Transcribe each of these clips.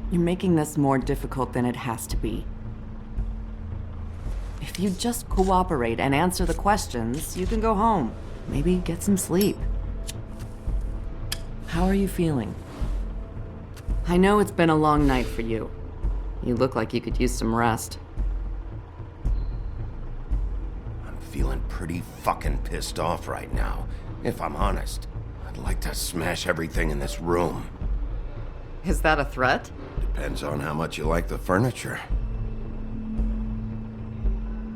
You're making this more difficult than it has to be. If you just cooperate and answer the questions, you can go home. Maybe get some sleep. How are you feeling? I know it's been a long night for you. You look like you could use some rest. I'm feeling pretty fucking pissed off right now, if I'm honest. I'd like to smash everything in this room. Is that a threat? Depends on how much you like the furniture.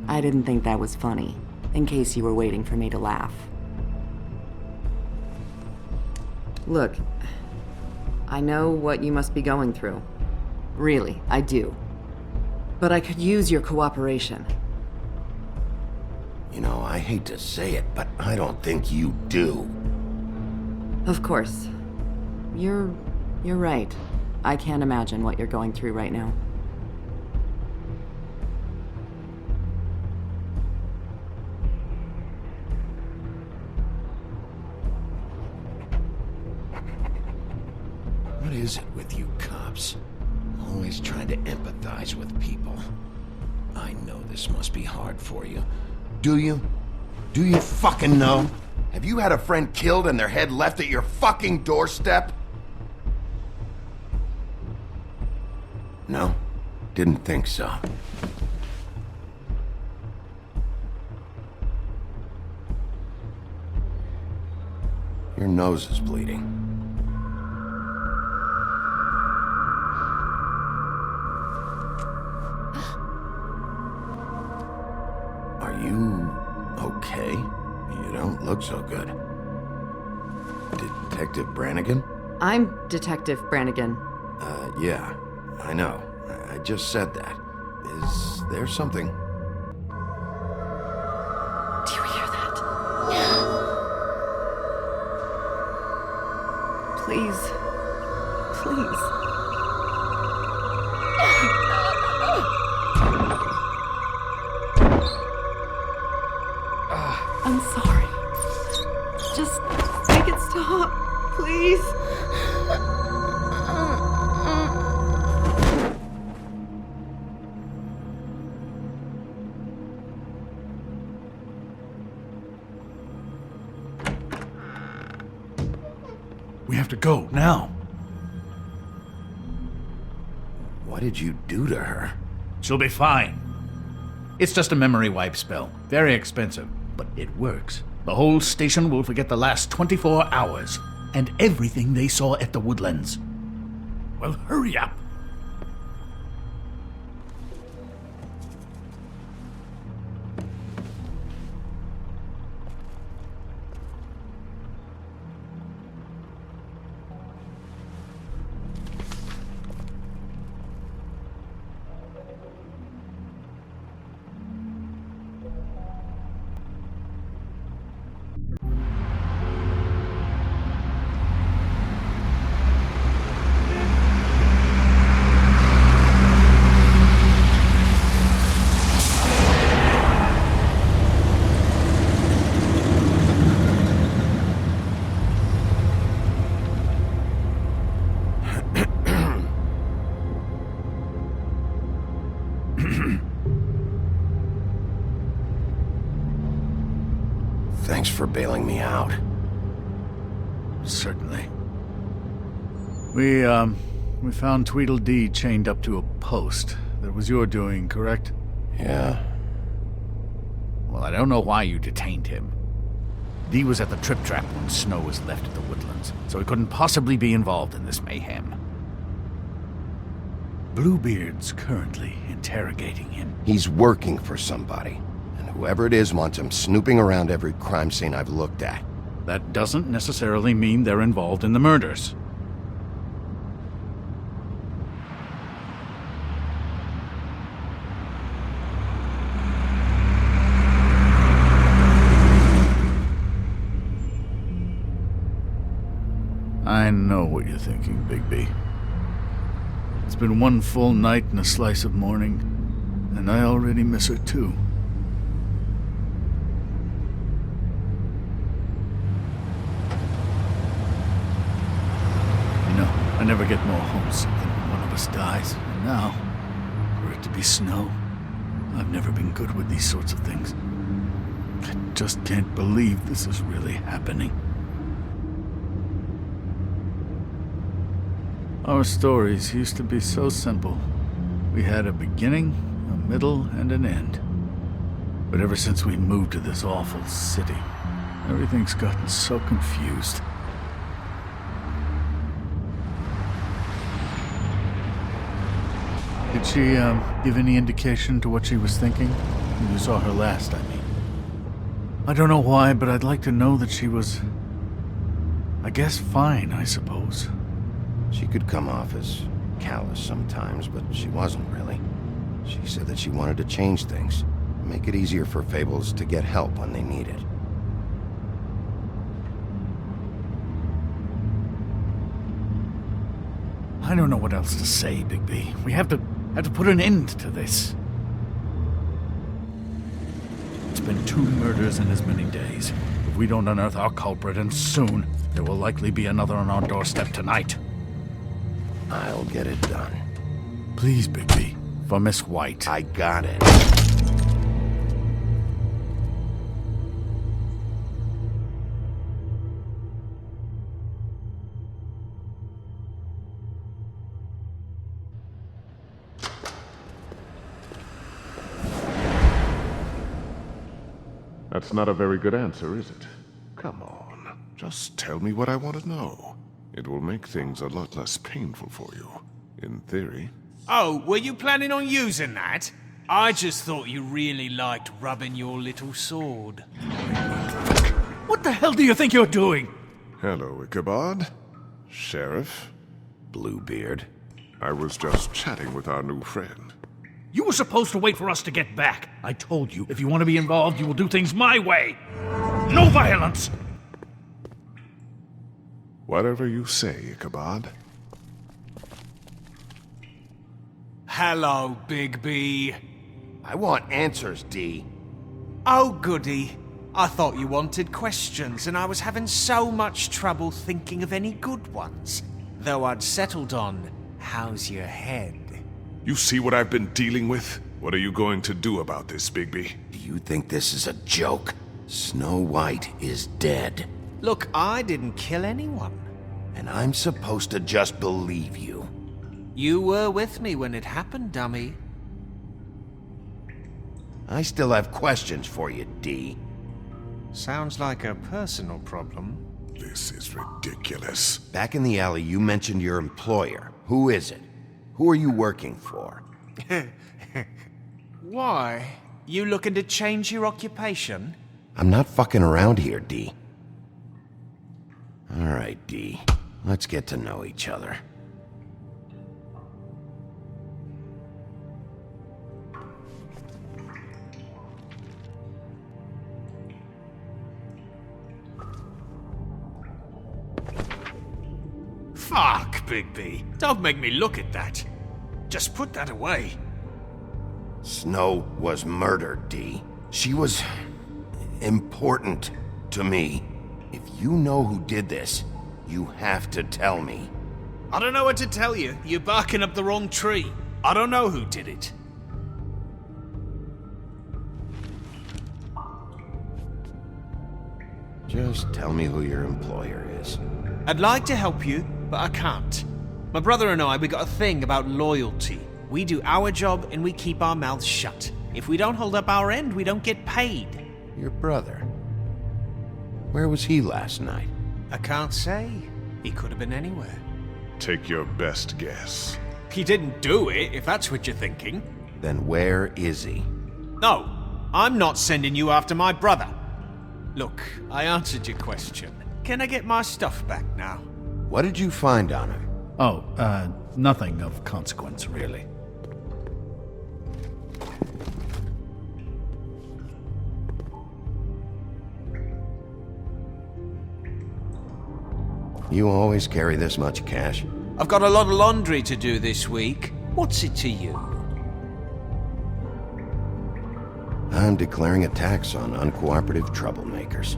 I didn't think that was funny, in case you were waiting for me to laugh. Look, I know what you must be going through. Really, I do. But I could use your cooperation. You know, I hate to say it, but I don't think you do. Of course. You're right. I can't imagine what you're going through right now. What is it with you cops? Always trying to empathize with people. I know this must be hard for you. Do you? Do you fucking know? Have you had a friend killed and their head left at your fucking doorstep? No? Didn't think so. Your nose is bleeding. Are you okay? You don't look so good. Detective Brannigan? I'm Detective Brannigan. Yeah, I know. I just said that. Is there something? Do you hear that? Please. Please. I'm sorry. Just make it stop, please. We have to go, now. What did you do to her? She'll be fine. It's just a memory wipe spell. Very expensive, but it works. The whole station will forget the last 24 hours, and everything they saw at the Woodlands. Well, hurry up. Thanks for bailing me out. Certainly. We found Tweedledee chained up to a post. That was your doing, correct? Yeah. Well, I don't know why you detained him. Dee was at the Trip Trap when Snow was left at the Woodlands, so he couldn't possibly be involved in this mayhem. Bluebeard's currently interrogating him. He's working for somebody. And whoever it is wants him snooping around every crime scene I've looked at. That doesn't necessarily mean they're involved in the murders. I know what you're thinking, Bigby. It's been one full night and a slice of morning, and I already miss her too. You know, I never get more homesick than when one of of us dies. And now, for it to be snow. I've never been good with these sorts of things. I just can't believe this is really happening. Our stories used to be so simple. We had a beginning, a middle, and an end. But ever since we moved to this awful city, everything's gotten so confused. Did she, give any indication to what she was thinking? When you saw her last, I mean. I don't know why, but I'd like to know that she was... I guess fine, I suppose. She could come off as callous sometimes, but she wasn't really. She said that she wanted to change things, make it easier for Fables to get help when they need it. I don't know what else to say, Bigby. We have to put an end to this. It's been 2 murders in as many days. If we don't unearth our culprit, and soon, there will likely be another on our doorstep tonight. I'll get it done. Please, Bigby. For Miss White. I got it. That's not a very good answer, is it? Come on, just tell me what I want to know. It will make things a lot less painful for you, in theory. Oh, were you planning on using that? I just thought you really liked rubbing your little sword. What the hell do you think you're doing? Hello, Ichabod. Sheriff. Bluebeard. I was just chatting with our new friend. You were supposed to wait for us to get back. I told you, if you want to be involved, you will do things my way. No violence! Whatever you say, Ichabod. Hello, Bigby. I want answers, D. Oh, goody. I thought you wanted questions, and I was having so much trouble thinking of any good ones. Though I'd settled on, how's your head? You see what I've been dealing with? What are you going to do about this, Bigby? Do you think this is a joke? Snow White is dead. Look, I didn't kill anyone. And I'm supposed to just believe you. You were with me when it happened, dummy. I still have questions for you, D. Sounds like a personal problem. This is ridiculous. Back in the alley, you mentioned your employer. Who is it? Who are you working for? Why? You looking to change your occupation? I'm not fucking around here, D. All right, D. Let's get to know each other. Fuck, Bigby. Don't make me look at that. Just put that away. Snow was murdered, D. She was important to me. If you know who did this, you have to tell me. I don't know what to tell you. You're barking up the wrong tree. I don't know who did it. Just tell me who your employer is. I'd like to help you, but I can't. My brother and I, we got a thing about loyalty. We do our job and we keep our mouths shut. If we don't hold up our end, we don't get paid. Your brother. Where was he last night? I can't say. He could have been anywhere. Take your best guess. He didn't do it, if that's what you're thinking. Then where is he? No, I'm not sending you after my brother. Look, I answered your question. Can I get my stuff back now? What did you find on him? Oh, nothing of consequence, really. You always carry this much cash? I've got a lot of laundry to do this week. What's it to you? I'm declaring a tax on uncooperative troublemakers.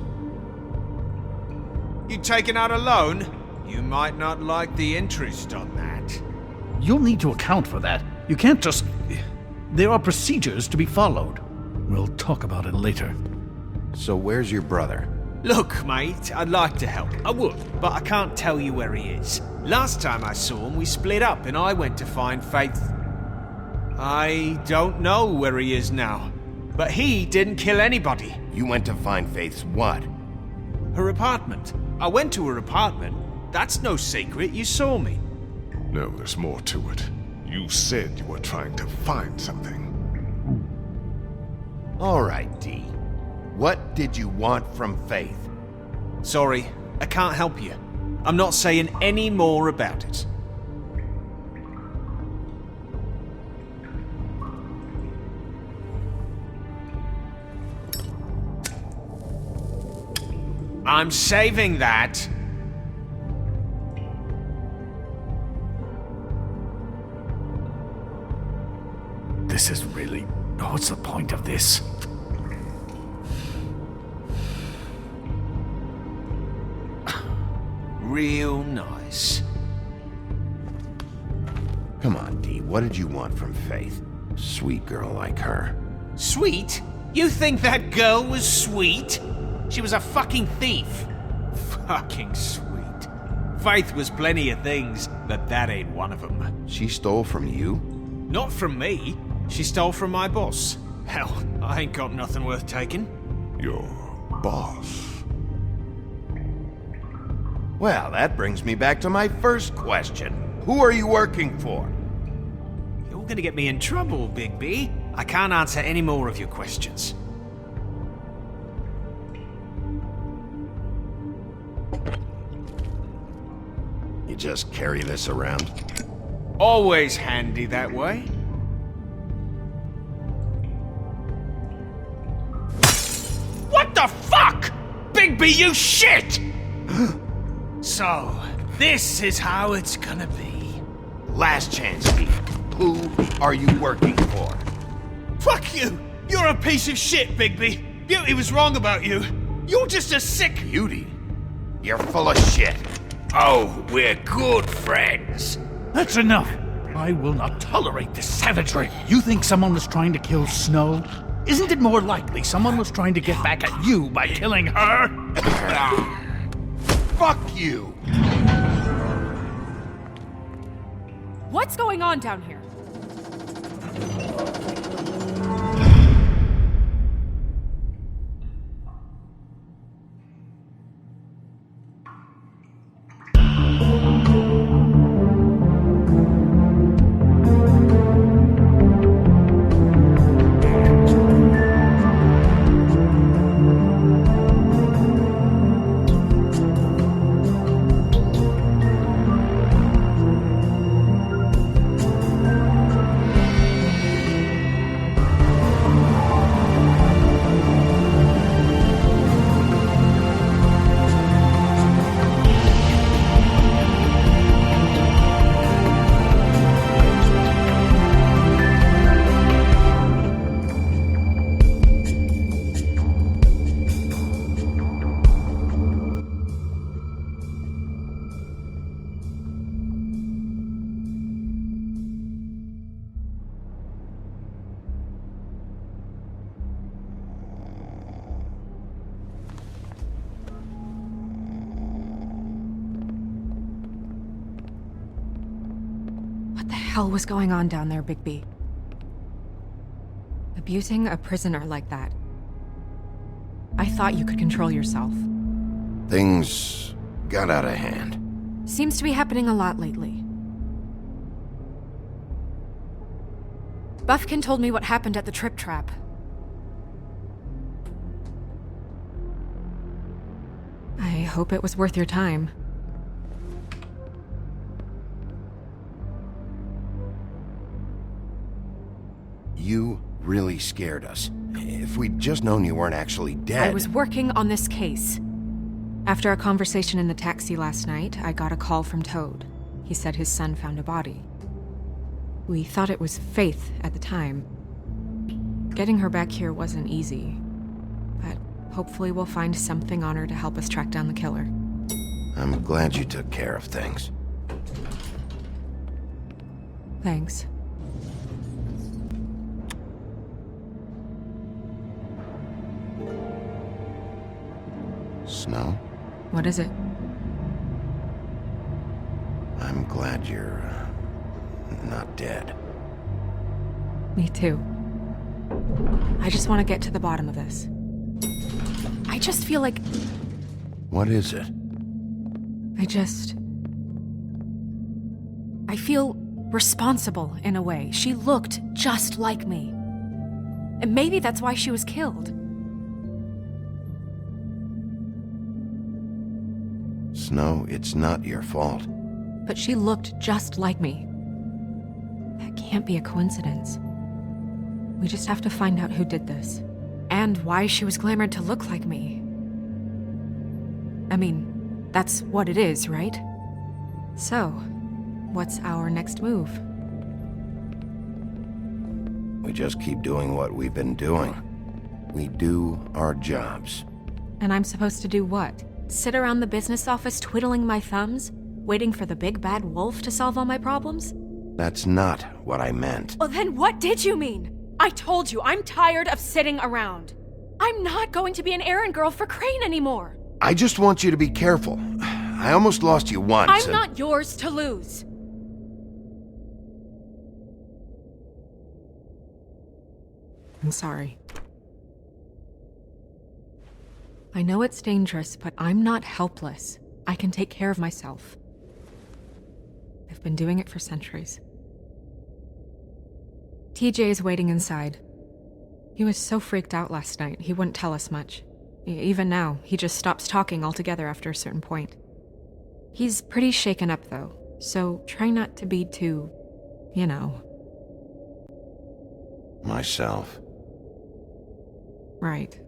You taking out a loan? You might not like the interest on that. You'll need to account for that. You can't just... There are procedures to be followed. We'll talk about it later. So where's your brother? Look, mate, I'd like to help. I would, but I can't tell you where he is. Last time I saw him, we split up and I went to find Faith. I don't know where he is now, but he didn't kill anybody. You went to find Faith's what? Her apartment. I went to her apartment. That's no secret, you saw me. No, there's more to it. You said you were trying to find something. All right, D. What did you want from Faith? Sorry, I can't help you. I'm not saying any more about it. I'm saving that. This is really... What's the point of this? Real nice. Come on, D. What did you want from Faith? Sweet girl like her. Sweet? You think that girl was sweet? She was a fucking thief. Fucking sweet. Faith was plenty of things, but that ain't one of them. She stole from you? Not from me. She stole from my boss. Hell, I ain't got nothing worth taking. Your boss. Well, that brings me back to my first question. Who are you working for? You're gonna get me in trouble, Big B. I can't answer any more of your questions. You just carry this around? Always handy that way. What the fuck? Big B, you shit! So, this is how it's gonna be. Last chance, D. Who are you working for? Fuck you! You're a piece of shit, Bigby! Beauty was wrong about you. You're just a sick... Beauty? You're full of shit. Oh, we're good friends. That's enough! I will not tolerate this savagery. You think someone was trying to kill Snow? Isn't it more likely someone was trying to get back at you by killing her? Fuck you! What's going on down here? What the hell was going on down there, Bigby? Abusing a prisoner like that. I thought you could control yourself. Things got out of hand. Seems to be happening a lot lately. Buffkin told me what happened at the Trip Trap. I hope it was worth your time. You really scared us. If we'd just known you weren't actually dead... I was working on this case. After a conversation in the taxi last night, I got a call from Toad. He said his son found a body. We thought it was Faith at the time. Getting her back here wasn't easy, but hopefully we'll find something on her to help us track down the killer. I'm glad you took care of things. Thanks. Snow? What is it? I'm glad you're not dead. Me too. I just want to get to the bottom of this. I just feel like What is it? I feel responsible in a way. She looked just like me. And maybe that's why she was killed. Snow, it's not your fault. But she looked just like me. That can't be a coincidence. We just have to find out who did this. And why she was glamored to look like me. I mean, that's what it is, right? So, what's our next move? We just keep doing what we've been doing. We do our jobs. And I'm supposed to do what? Sit around the business office twiddling my thumbs? Waiting for the big bad wolf to solve all my problems? That's not what I meant. Well, then what did you mean? I told you, I'm tired of sitting around. I'm not going to be an errand girl for Crane anymore. I just want you to be careful. I almost lost you once. I'm not yours to lose. I'm sorry. I know it's dangerous, but I'm not helpless. I can take care of myself. I've been doing it for centuries. TJ is waiting inside. He was so freaked out last night, he wouldn't tell us much. Even now, he just stops talking altogether after a certain point. He's pretty shaken up, though, so try not to be too, you know. Myself. Right.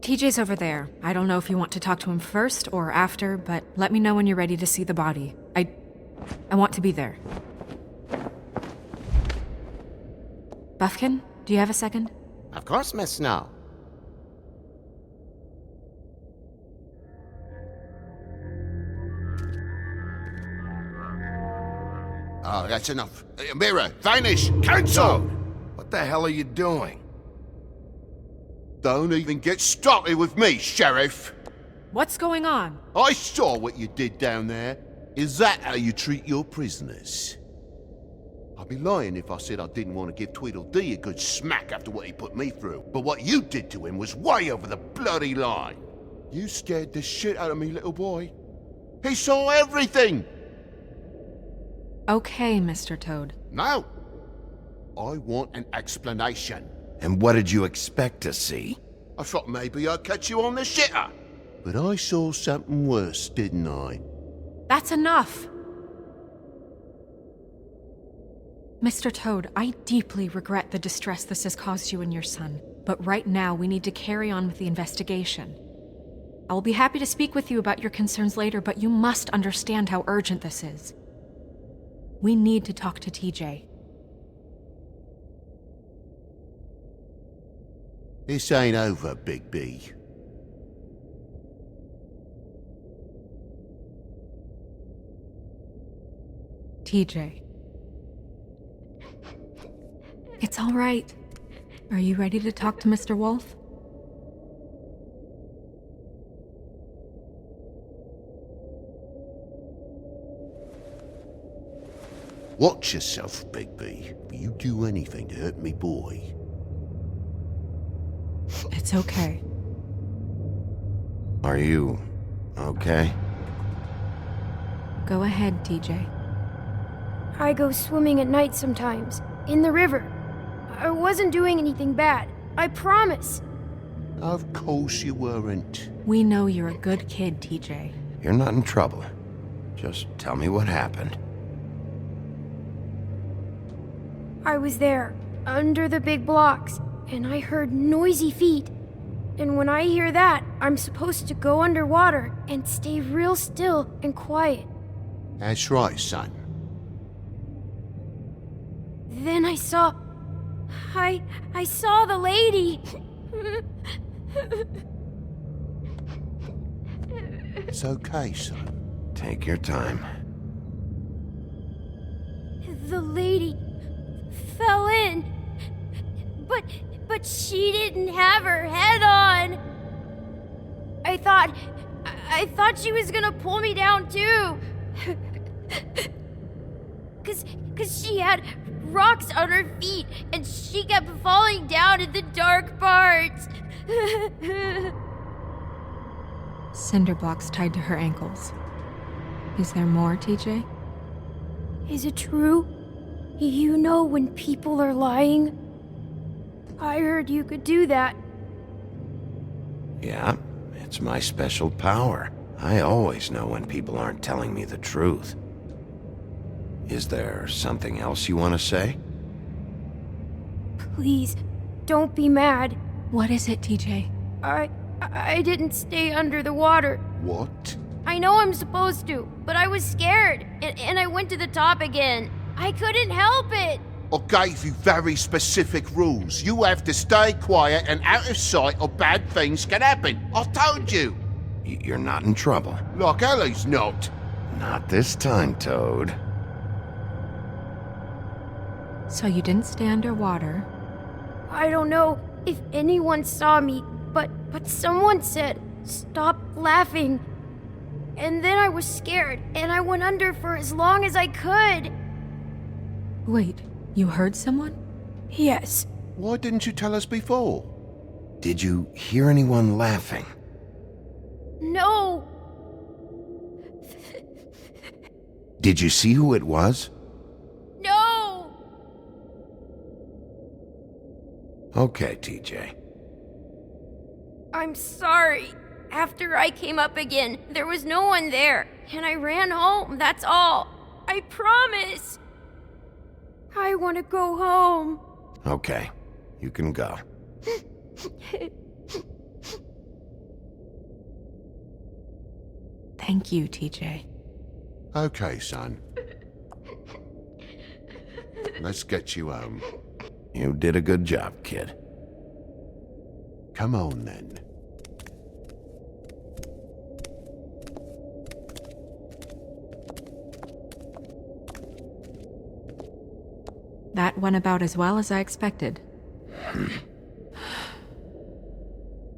TJ's over there. I don't know if you want to talk to him first or after, but let me know when you're ready to see the body. I want to be there. Buffkin, do you have a second? Of course, Miss Snow. Oh, that's enough. Mirror, vanish, cancel! What the hell are you doing? Don't even get started with me, Sheriff. What's going on? I saw what you did down there. Is that how you treat your prisoners? I'd be lying if I said I didn't want to give Tweedledee a good smack after what he put me through. But what you did to him was way over the bloody line. You scared the shit out of me, little boy. He saw everything! Okay, Mr. Toad. Now, I want an explanation. And what did you expect to see? I thought maybe I'd catch you on the shitter. But I saw something worse, didn't I? That's enough! Mr. Toad, I deeply regret the distress this has caused you and your son. But right now, we need to carry on with the investigation. I will be happy to speak with you about your concerns later, but you must understand how urgent this is. We need to talk to TJ. This ain't over, Big B. TJ. It's all right. Are you ready to talk to Mr. Wolf? Watch yourself, Big B. If you do anything to hurt me, boy. It's okay. Are you okay? Go ahead, TJ. I go swimming at night sometimes, in the river. I wasn't doing anything bad, I promise. Of course you weren't. We know you're a good kid, TJ. You're not in trouble. Just tell me what happened. I was there, under the big blocks, and I heard noisy feet. And when I hear that, I'm supposed to go underwater and stay real still and quiet. That's right, son. Then I saw the lady. It's okay, son. Take your time. The lady fell in. But she didn't have her head on. I thought she was gonna pull me down too. Cause she had rocks on her feet and she kept falling down in the dark parts. Cinder blocks tied to her ankles. Is there more, TJ? Is it true? You know when people are lying? I heard you could do that. Yeah, it's my special power. I always know when people aren't telling me the truth. Is there something else you want to say? Please, don't be mad. What is it, TJ? I didn't stay under the water. What? I know I'm supposed to, but I was scared, and I went to the top again. I couldn't help it. I gave you very specific rules. You have to stay quiet and out of sight or bad things can happen. I told you. You're not in trouble. Like Ellie's not. Not this time, Toad. So you didn't stay underwater. I don't know if anyone saw me, but someone said, "Stop laughing." And then I was scared, and I went under for as long as I could. Wait, you heard someone? Yes. Why didn't you tell us before? Did you hear anyone laughing? No. Did you see who it was? No. Okay, TJ. I'm sorry. After I came up again, there was no one there, and I ran home, that's all. I promise. I want to go home. Okay, you can go. Thank you, TJ. Okay, son. Let's get you home. You did a good job, kid. Come on, then. That went about as well as I expected.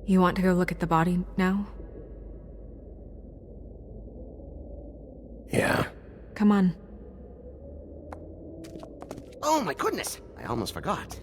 You want to go look at the body now? Yeah. Come on. Oh my goodness, I almost forgot.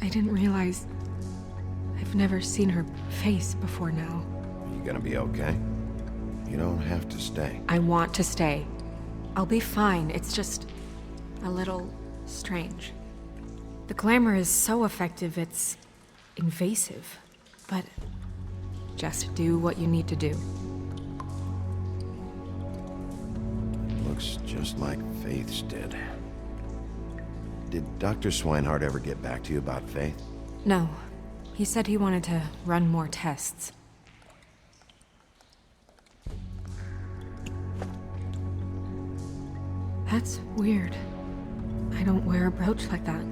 I didn't realize... I've never seen her face before now. You gonna be okay? You don't have to stay. I want to stay. I'll be fine. It's just... a little... strange. The glamour is so effective, it's... invasive. But... just do what you need to do. Looks just like Faith's did. Did Dr. Swinehart ever get back to you about Faith? No. He said he wanted to run more tests. That's weird. I don't wear a brooch like that.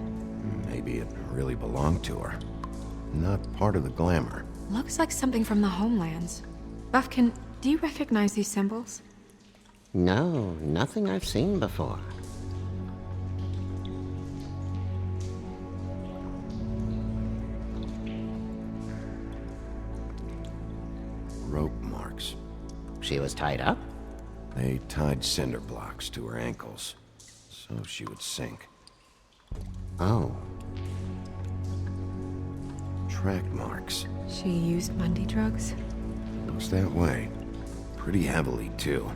Maybe it really belonged to her. Not part of the glamour. Looks like something from the homelands. Buffkin, do you recognize these symbols? No, nothing I've seen before. rope marks. She was tied up? They tied cinder blocks to her ankles, so she would sink. Oh. Track marks. She used Mundy drugs? Looks that way. Pretty heavily, too.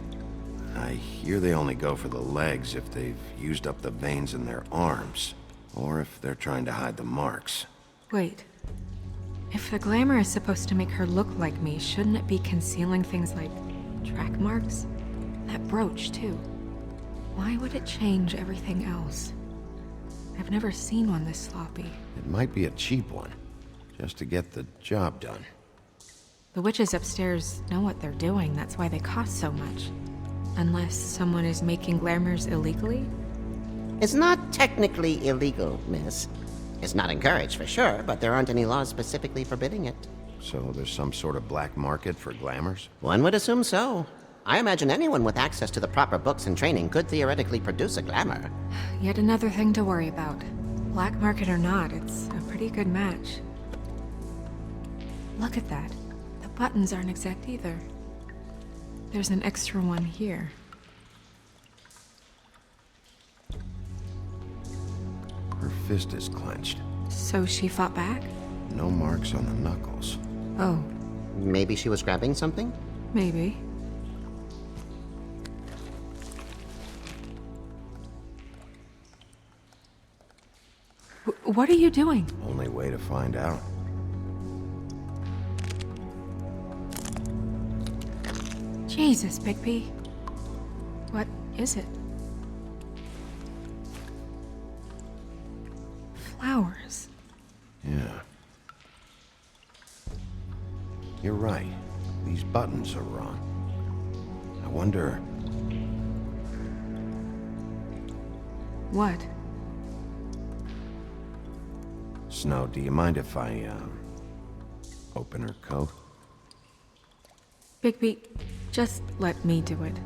I hear they only go for the legs if they've used up the veins in their arms, or if they're trying to hide the marks. Wait. If the glamour is supposed to make her look like me, shouldn't it be concealing things like track marks? That brooch, too. Why would it change everything else? I've never seen one this sloppy. It might be a cheap one, just to get the job done. The witches upstairs know what they're doing, that's why they cost so much. Unless someone is making glamours illegally? It's not technically illegal, miss. It's not encouraged for sure, but there aren't any laws specifically forbidding it. So there's some sort of black market for glamours? One would assume so. I imagine anyone with access to the proper books and training could theoretically produce a glamour. Yet another thing to worry about. Black market or not, it's a pretty good match. Look at that. The buttons aren't exact either. There's an extra one here. Her fist is clenched. So she fought back? No marks on the knuckles. Oh, Maybe she was grabbing something? maybe. What are you doing? Only way to find out. Jesus, Bigby. What is it? Flowers. Yeah. You're right. These buttons are wrong. I wonder... What? Snow, do you mind if I, open her coat? Bigby, just let me do it.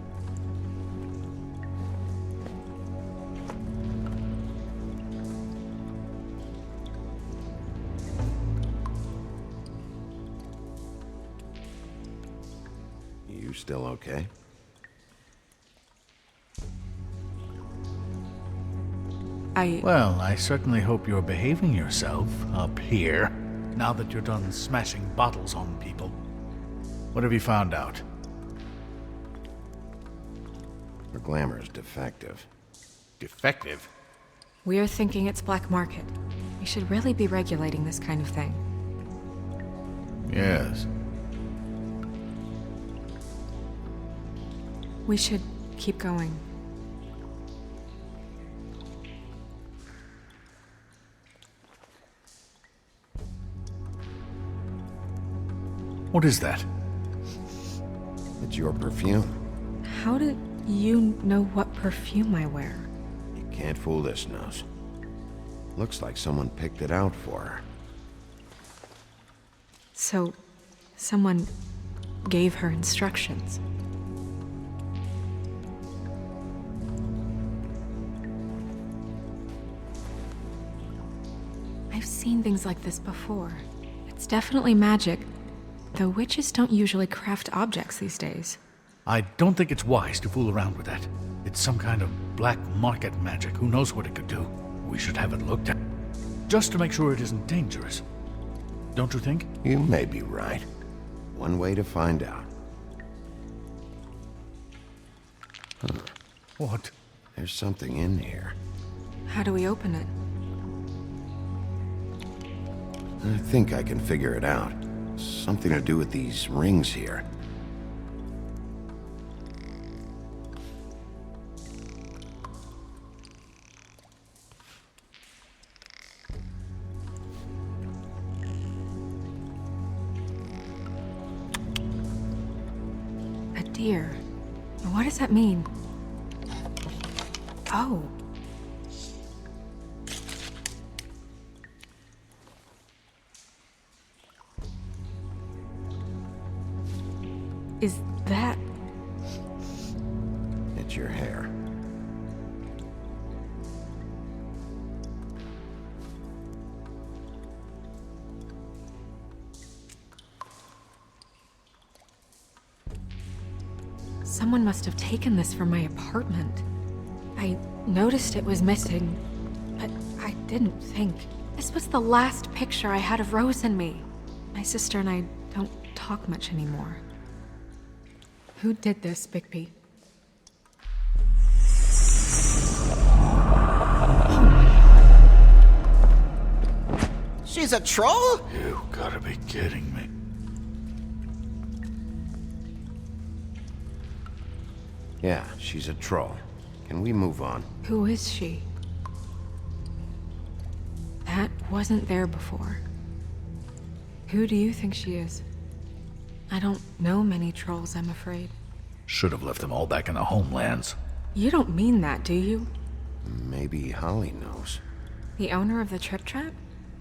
You still okay? Well, I certainly hope you're behaving yourself up here, now that you're done smashing bottles on people. What have you found out? Her glamour's defective. Defective? We're thinking it's black market. We should really be regulating this kind of thing. Yes. We should keep going. What is that? It's your perfume. How did you know what perfume I wear? You can't fool this nose. Looks like someone picked it out for her. So, someone gave her instructions. I've seen things like this before. It's definitely magic, though witches don't usually craft objects these days. I don't think it's wise to fool around with that. It's some kind of black market magic. Who knows what it could do? We should have it looked at. Just to make sure it isn't dangerous. Don't you think? You may be right. One way to find out. Huh. What? There's something in here. How do we open it? I think I can figure it out. Something to do with these rings here. A deer. What does that mean? Oh. Is that... It's your hair. Someone must have taken this from my apartment. I noticed it was missing, but I didn't think. This was the last picture I had of Rose and me. My sister and I don't talk much anymore. Who did this, Bigby? She's a troll? You gotta be kidding me. Yeah, she's a troll. Can we move on? Who is she? That wasn't there before. Who do you think she is? I don't know many trolls, I'm afraid. Should have left them all back in the homelands. You don't mean that, do you? Maybe Holly knows. The owner of the Trip Trap?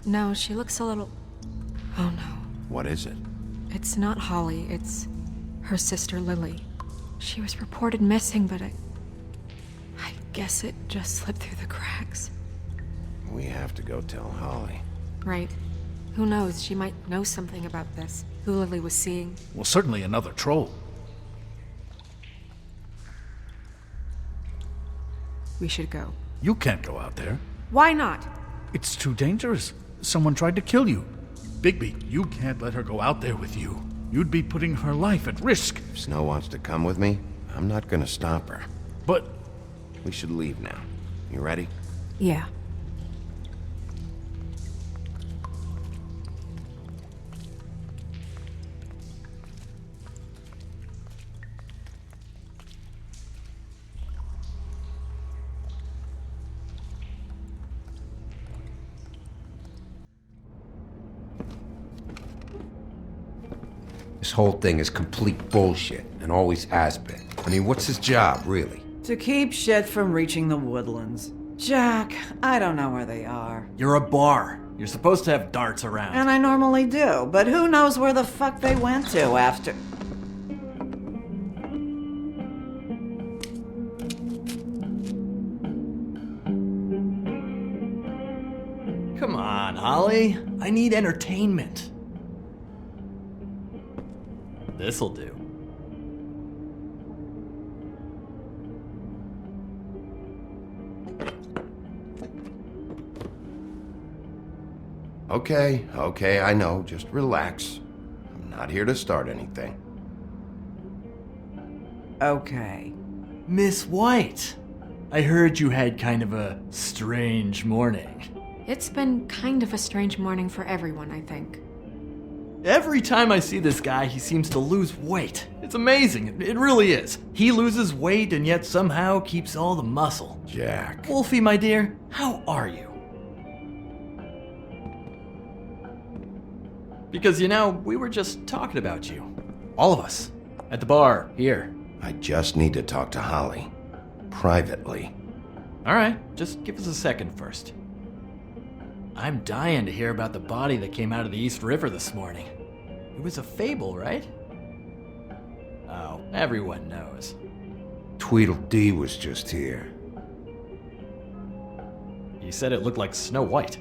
No, she looks a little... Oh no. What is it? It's not Holly, it's her sister Lily. She was reported missing, but I guess it just slipped through the cracks. We have to go tell Holly. Right. Who knows, she might know something about this. Who Lily was seeing. Well, certainly another troll. We should go. You can't go out there. Why not? It's too dangerous. Someone tried to kill you. Bigby, you can't let her go out there with you. You'd be putting her life at risk. If Snow wants to come with me, I'm not gonna stop her. But We should leave now. You ready? Yeah. This whole thing is complete bullshit, and always has been. I mean, what's his job, really? To keep shit from reaching the woodlands. Jack, I don't know where they are. You're a bar. You're supposed to have darts around. And I normally do, but who knows where the fuck they went to after... Come on, Holly. I need entertainment. This'll do. Okay, I know. Just relax. I'm not here to start anything. Okay. Miss White, I heard you had kind of a strange morning. It's been kind of a strange morning for everyone, I think. Every time I see this guy, he seems to lose weight. It's amazing. It really is. He loses weight and yet somehow keeps all the muscle. Jack. Wolfie, my dear, how are you? Because, you know, we were just talking about you. All of us. At the bar, here. I just need to talk to Holly. Privately. Alright, just give us a second first. I'm dying to hear about the body that came out of the East River this morning. It was a fable, right? Oh, everyone knows. Tweedledee was just here. He said it looked like Snow White.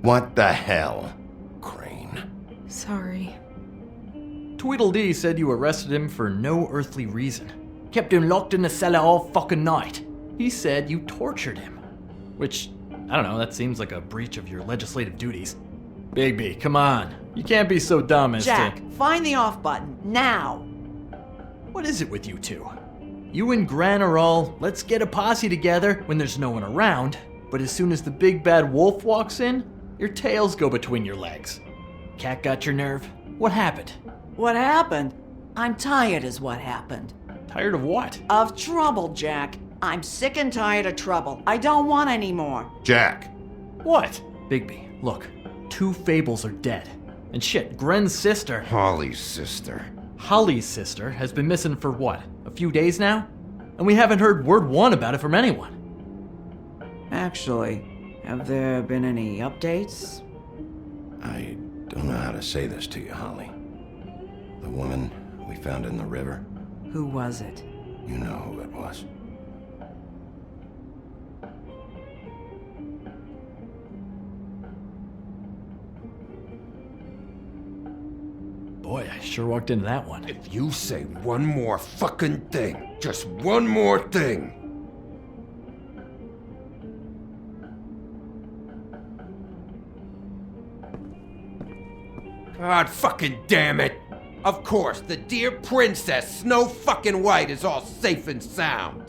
What the hell, Crane? Sorry. Tweedledee said you arrested him for no earthly reason. Kept him locked in the cellar all fucking night. He said you tortured him. Which, I don't know, that seems like a breach of your legislative duties. Bigby, come on. You can't be so dumb as Jack, to... find the off button, now! What is it with you two? You and Gran are all, let's get a posse together when there's no one around, but as soon as the big bad wolf walks in, your tails go between your legs. Cat got your nerve? What happened? What happened? I'm tired is what happened. Tired of what? Of trouble, Jack. I'm sick and tired of trouble. I don't want any more. Jack! What? Bigby, look. 2 fables are dead. And shit, Gren's sister... Holly's sister. Holly's sister has been missing for what? A few days now? And we haven't heard word one about it from anyone. Actually, have there been any updates? I don't know how to say this to you, Holly. The woman we found in the river. Who was it? You know who it was. Boy, I sure walked into that one. If you say one more fucking thing, just one more thing. God fucking damn it! Of course, the dear princess, Snow fucking White, is all safe and sound.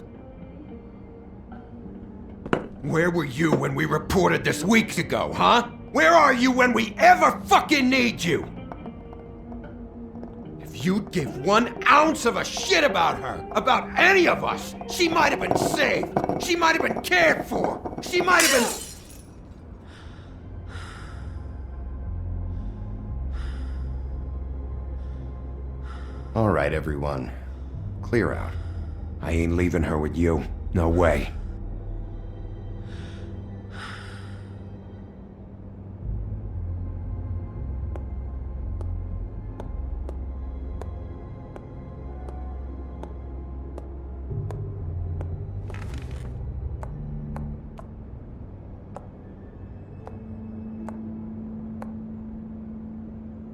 Where were you when we reported this weeks ago, huh? Where are you when we ever fucking need you? If you'd give 1 ounce of a shit about her, about any of us, she might have been saved. She might have been cared for. She might have been... All right, everyone. Clear out. I ain't leaving her with you. No way.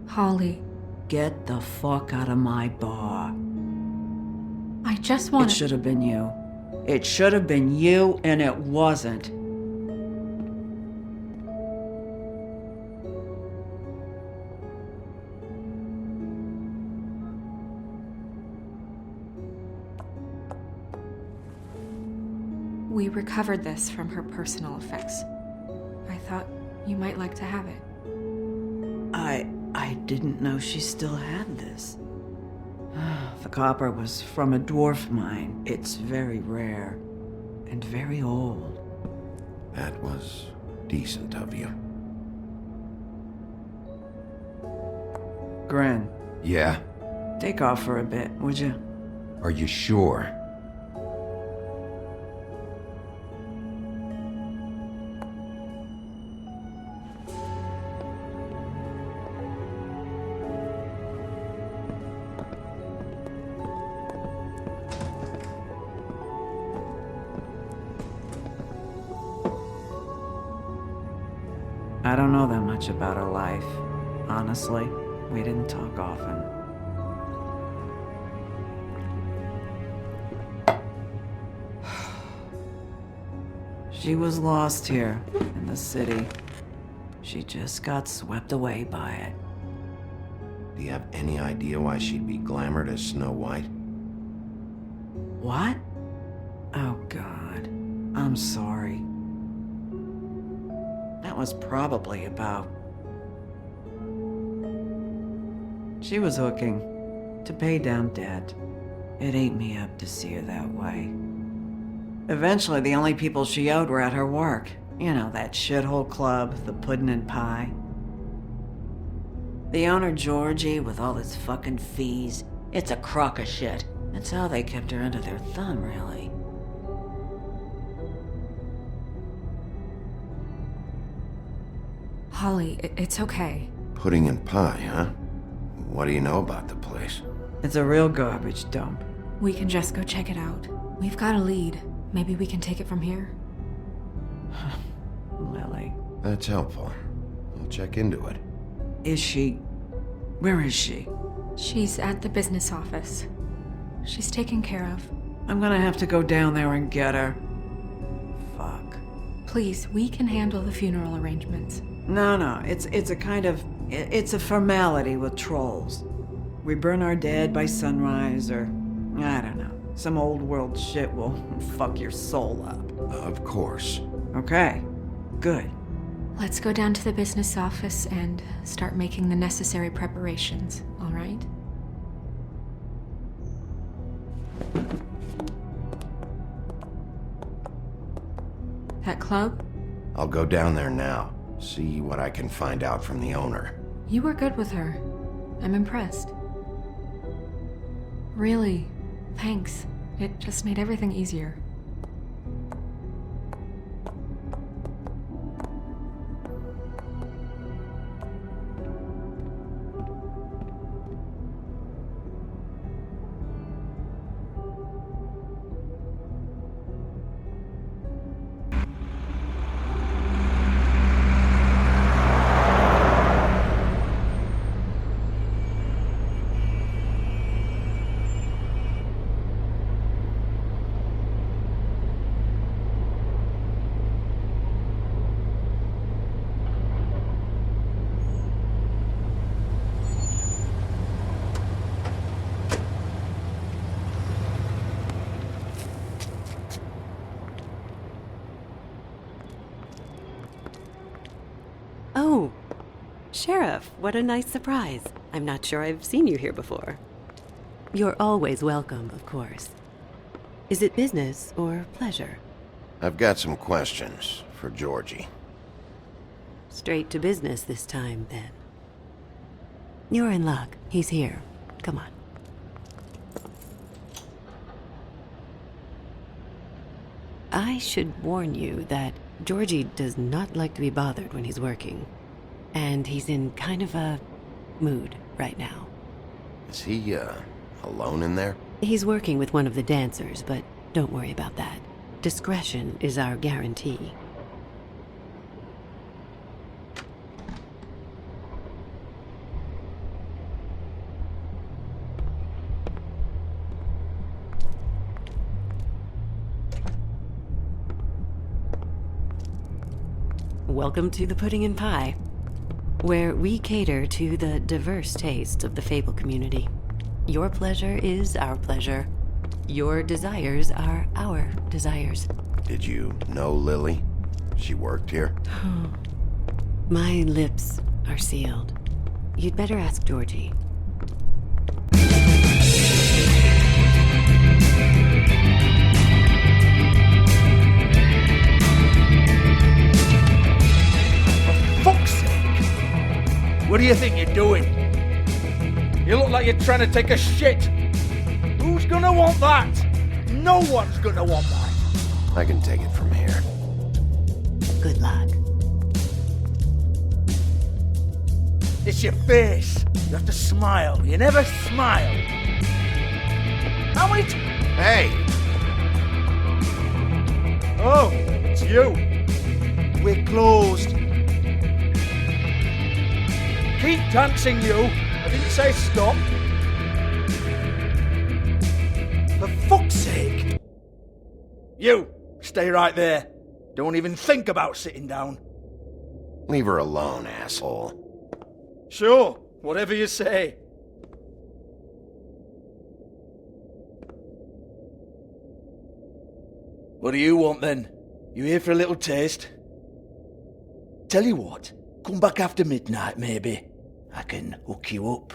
Holly, Get the fuck out of my bar. I just want It should have been you. It should have been you, and it wasn't. We recovered this from her personal effects. I thought you might like to have it. I didn't know she still had this. The copper was from a dwarf mine. It's very rare and very old. That was decent of you. Gren, Yeah? take off for a bit, would you? Are you sure? I don't know that much about her life. Honestly, we didn't talk often. She was lost here in the city. She just got swept away by it. Do you have any idea why she'd be glamored as Snow White? What? Oh, God. I'm sorry. That was probably about... She was hooking to pay down debt. It ate me up to see her that way. Eventually, the only people she owed were at her work. You know, that shithole club, the Puddin' and Pie. The owner, Georgie, with all his fucking fees, it's a crock of shit. That's how they kept her under their thumb, really. Holly, it's okay. Pudding and pie, huh? What do you know about the place? It's a real garbage dump. We can just go check it out. We've got a lead. Maybe we can take it from here. Lily. That's helpful. I'll check into it. Is she... Where is she? She's at the business office. She's taken care of. I'm gonna have to go down there and get her. Fuck. Please, we can handle the funeral arrangements. No, it's a kind of... It's a formality with trolls. We burn our dead by sunrise, or... I don't know. Some old world shit will fuck your soul up. Of course. Okay. Good. Let's go down to the business office and start making the necessary preparations, all right? That club? I'll go down there now. See what I can find out from the owner. You were good with her. I'm impressed. Really, thanks. It just made everything easier. Sheriff, what a nice surprise. I'm not sure I've seen you here before. You're always welcome, of course. Is it business or pleasure? I've got some questions for Georgie. Straight to business this time, then. You're in luck. He's here. Come on. I should warn you that Georgie does not like to be bothered when he's working. And he's in kind of a mood right now. Is he, alone in there? He's working with one of the dancers, but don't worry about that. Discretion is our guarantee. Welcome to the Pudding and Pie, where we cater to the diverse tastes of the Fable community. Your pleasure is our pleasure. Your desires are our desires. Did you know Lily? She worked here? My lips are sealed. You'd better ask Georgie. Fuck's sake! What do you think you're doing? You look like you're trying to take a shit. Who's gonna want that? No one's gonna want that. I can take it from here. Good luck. It's your face. You have to smile. You never smile. How many Hey! Oh, it's you. We're closed. Keep dancing, you. I didn't say stop. For fuck's sake. You, stay right there. Don't even think about sitting down. Leave her alone, asshole. Sure, whatever you say. What do you want then? You here for a little taste? Tell you what, come back after midnight maybe. I can hook you up.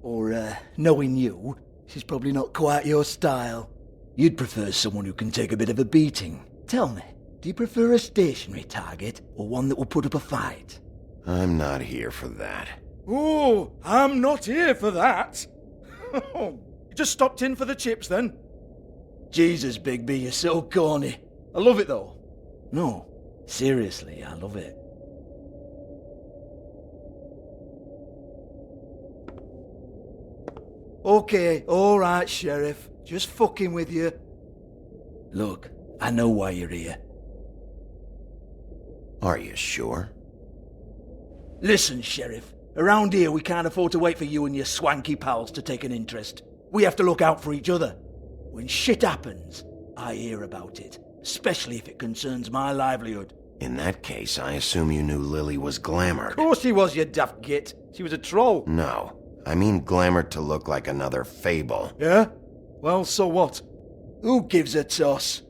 Or, knowing you, she's probably not quite your style. You'd prefer someone who can take a bit of a beating. Tell me, do you prefer a stationary target or one that will put up a fight? I'm not here for that. Oh, I'm not here for that. You just stopped in for the chips then? Jesus, Bigby, you're so corny. I love it though. No, seriously, I love it. Okay, alright, Sheriff. Just fucking with you. Look, I know why you're here. Are you sure? Listen, Sheriff. Around here, we can't afford to wait for you and your swanky pals to take an interest. We have to look out for each other. When shit happens, I hear about it. Especially if it concerns my livelihood. In that case, I assume you knew Lily was glamored. Of course she was, you daft git. She was a troll. No. I mean glamored to look like another Fable. Yeah? Well, so what? Who gives a toss?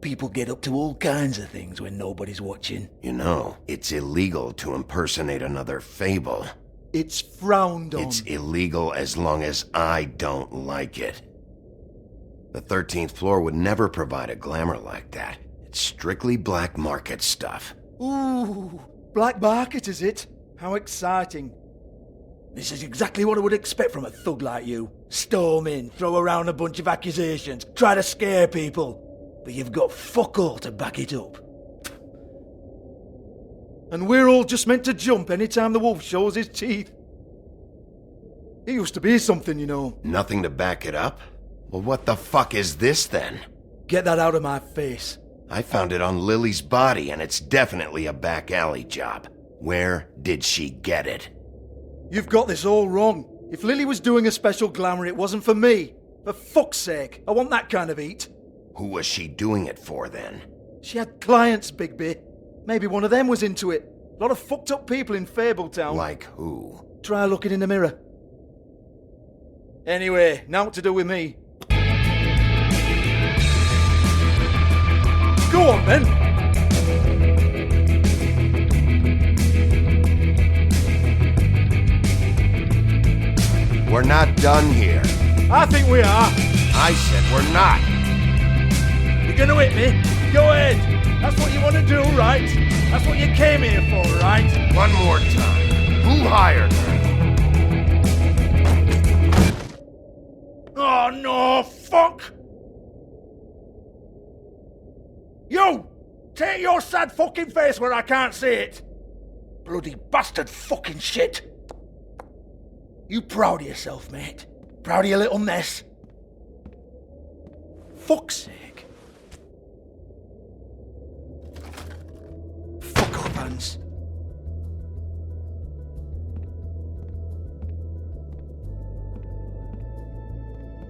People get up to all kinds of things when nobody's watching. You know, it's illegal to impersonate another Fable. It's frowned on. It's illegal as long as I don't like it. The 13th floor would never provide a glamour like that. It's strictly black market stuff. Ooh, black market is it? How exciting. This is exactly what I would expect from a thug like you. Storm in, throw around a bunch of accusations, try to scare people. But you've got fuck all to back it up. And we're all just meant to jump any time the wolf shows his teeth. It used to be something, you know. Nothing to back it up? Well, what the fuck is this then? Get that out of my face. I found it on Lily's body, and it's definitely a back alley job. Where did she get it? You've got this all wrong. If Lily was doing a special glamour, it wasn't for me. For fuck's sake, I want that kind of eat. Who was she doing it for, then? She had clients, Bigby. Maybe one of them was into it. A lot of fucked up people in Fabletown. Like who? Try looking in the mirror. Anyway, now what to do with me? Go on, then! We're not done here. I think we are. I said we're not. You're gonna hit me? Go ahead. That's what you want to do, right? That's what you came here for, right? One more time. Who hired her? Oh no, fuck! You! Take your sad fucking face where I can't see it! Bloody bastard fucking shit! You proud of yourself, mate? Proud of your little mess? Fuck's sake. Fuck off, Hans.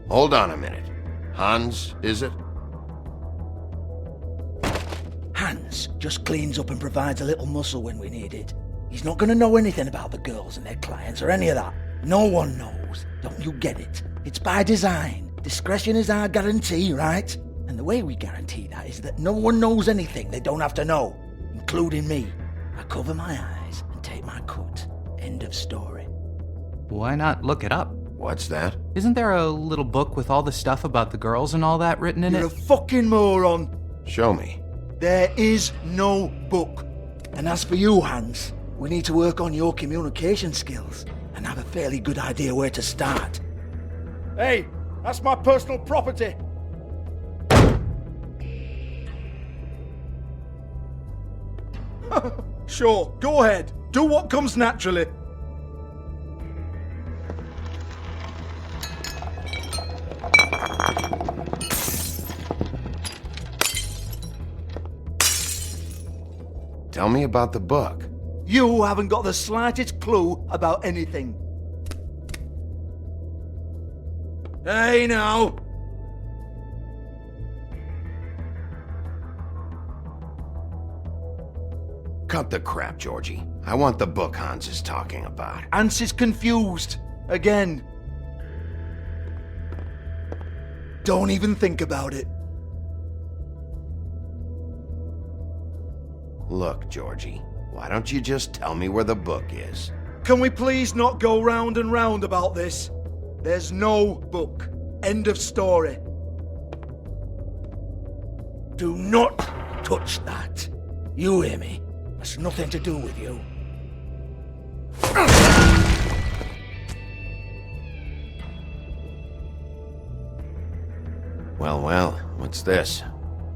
Hold on a minute. Hans, is it? Hans just cleans up and provides a little muscle when we need it. He's not gonna know anything about the girls and their clients or any of that. No one knows. Don't you get it? It's by design. Discretion is our guarantee, right? And the way we guarantee that is that no one knows anything they don't have to know, including me. I cover my eyes and take my cut. End of story. Why not look it up? What's that? Isn't there a little book with all the stuff about the girls and all that written in You're it? a fucking moron. Show me. There is no book. And as for you, Hans, we need to work on your communication skills and have a fairly good idea where to start. Hey, that's my personal property. Sure, go ahead. Do what comes naturally. Tell me about the book. You haven't got the slightest clue about anything. Hey now! Cut the crap, Georgie. I want the book Hans is talking about. Hans is confused. Again. Don't even think about it. Look, Georgie, why don't you just tell me where the book is? Can we please not go round and round about this? There's no book. End of story. Do not touch that. You hear me? That's nothing to do with you. Well, what's this?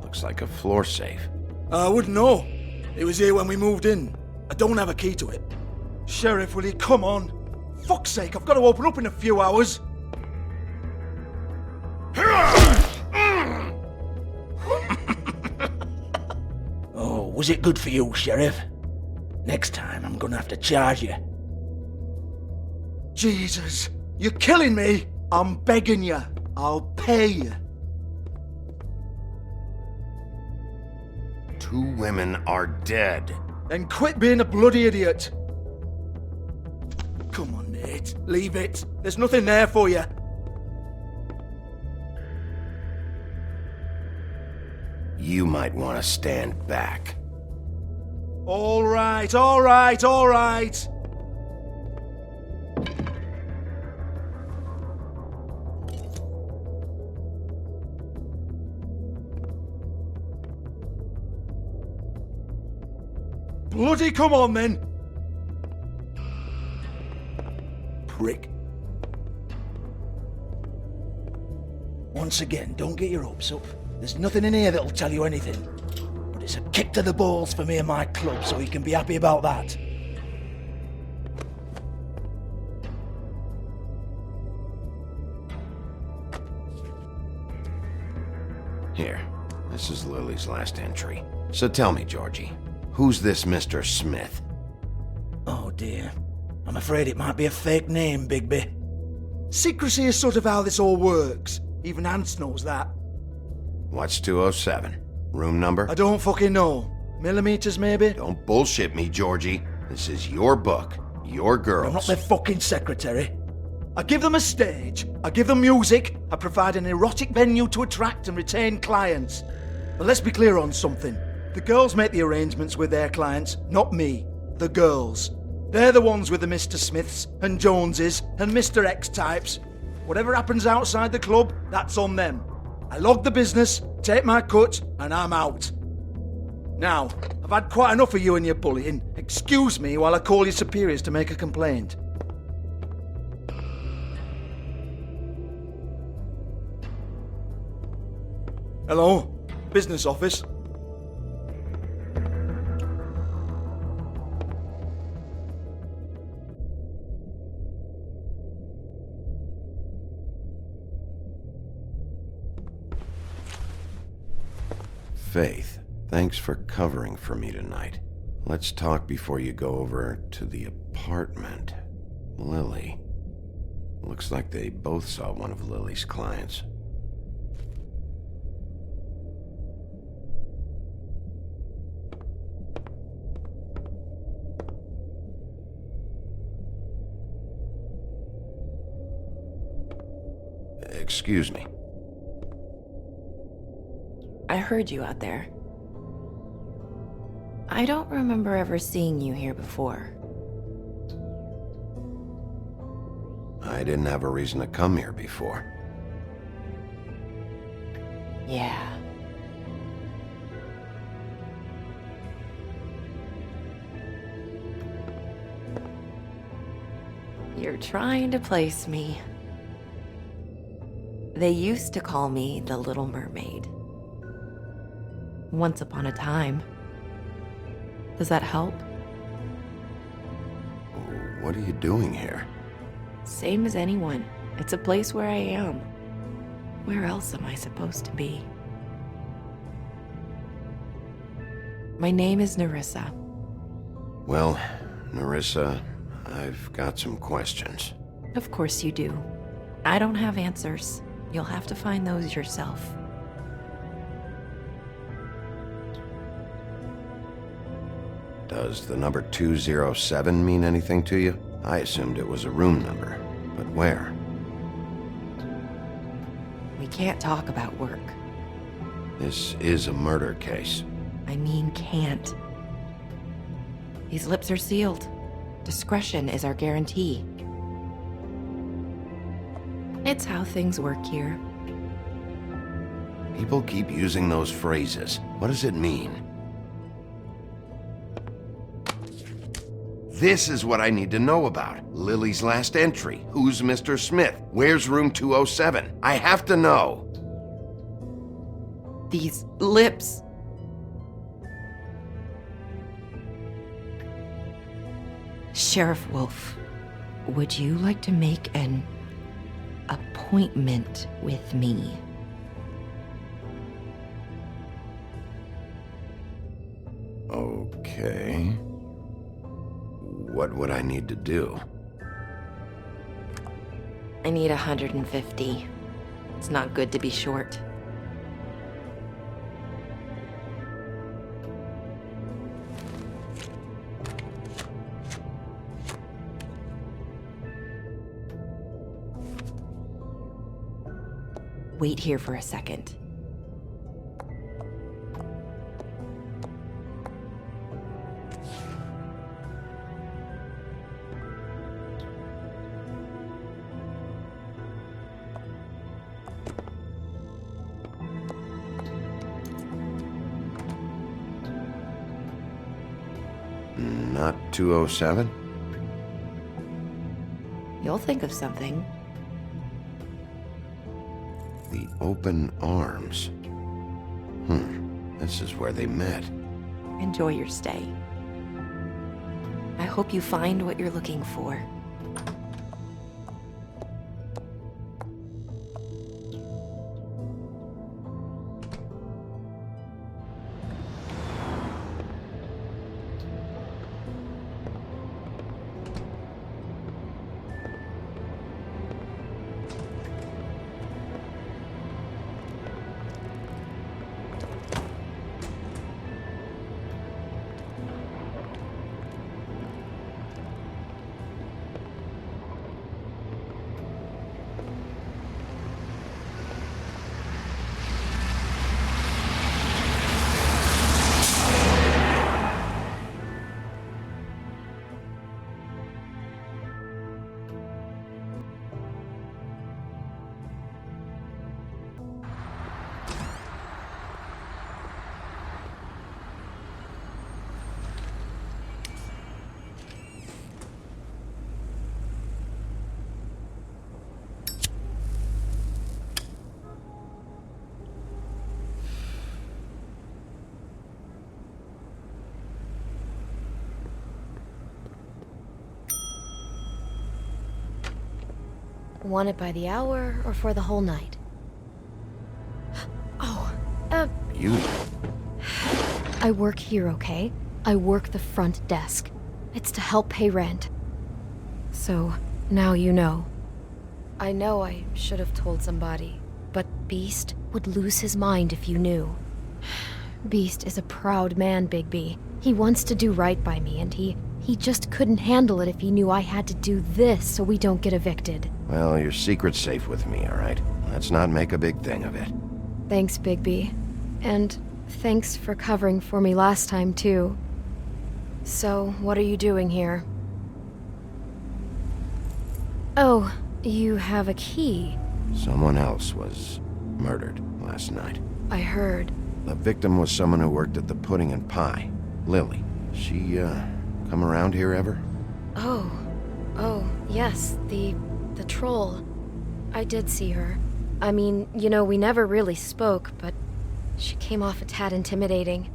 Looks like a floor safe. I wouldn't know. It was here when we moved in. I don't have a key to it. Sheriff, will you come on? Fuck's sake, I've got to open up in a few hours. Oh, was it good for you, Sheriff? Next time I'm gonna have to charge you. Jesus, you're killing me. I'm begging you. I'll pay you. 2 women are dead. Then quit being a bloody idiot. Come on, Nate. Leave it. There's nothing there for you. You might want to stand back. All right, all right, all right. Bloody come on, then. Prick. Once again, don't get your hopes up. There's nothing in here that'll tell you anything. But it's a kick to the balls for me and my club, so you can be happy about that. Here, this is Lily's last entry. So tell me, Georgie, who's this Mr. Smith? Oh dear. I'm afraid it might be a fake name, Bigby. Secrecy is sort of how this all works. Even Hans knows that. What's 207? Room number? I don't fucking know. Millimeters, maybe? Don't bullshit me, Georgie. This is your book. Your girls. I'm not their fucking secretary. I give them a stage. I give them music. I provide an erotic venue to attract and retain clients. But let's be clear on something. The girls make the arrangements with their clients, not me. The girls. They're the ones with the Mr. Smiths and Joneses and Mr. X types. Whatever happens outside the club, that's on them. I log the business, take my cut, and I'm out. Now, I've had quite enough of you and your bullying. Excuse me while I call your superiors to make a complaint. Hello? Business office? Faith, thanks for covering for me tonight. Let's talk before you go over to the apartment. Lily. Looks like they both saw one of Lily's clients. Excuse me. I heard you out there. I don't remember ever seeing you here before. I didn't have a reason to come here before. Yeah. You're trying to place me. They used to call me the Little Mermaid. Once upon a time. Does that help? What are you doing here? Same as anyone. It's a place where I am. Where else am I supposed to be? My name is Nerissa. Well, Nerissa, I've got some questions. Of course you do. I don't have answers. You'll have to find those yourself. Does the number 207 mean anything to you? I assumed it was a room number, but where? We can't talk about work. This is a murder case. I mean can't. These lips are sealed. Discretion is our guarantee. It's how things work here. People keep using those phrases. What does it mean? This is what I need to know about. Lily's last entry. Who's Mr. Smith? Where's room 207? I have to know. These lips. Sheriff Wolf, would you like to make an appointment with me? Okay. What would I need to do? I need 150. It's not good to be short. Wait here for a second. Not 207? You'll think of something. The open arms. This is where they met. Enjoy your stay. I hope you find what you're looking for. Want it by the hour or for the whole night? Oh, You? I work here, okay? I work the front desk. It's to help pay rent. So, now you know. I know I should have told somebody, but Beast would lose his mind if you knew. Beast is a proud man, Bigby. He wants to do right by me, and he just couldn't handle it if he knew I had to do this so we don't get evicted. Well, your secret's safe with me, all right? Let's not make a big thing of it. Thanks, Bigby. And thanks for covering for me last time, too. So, what are you doing here? Oh, you have a key. Someone else was murdered last night. I heard. The victim was someone who worked at the Pudding and Pie. Lily. She, come around here ever? Oh, yes, the troll. I did see her. I mean, you know, we never really spoke, but she came off a tad intimidating.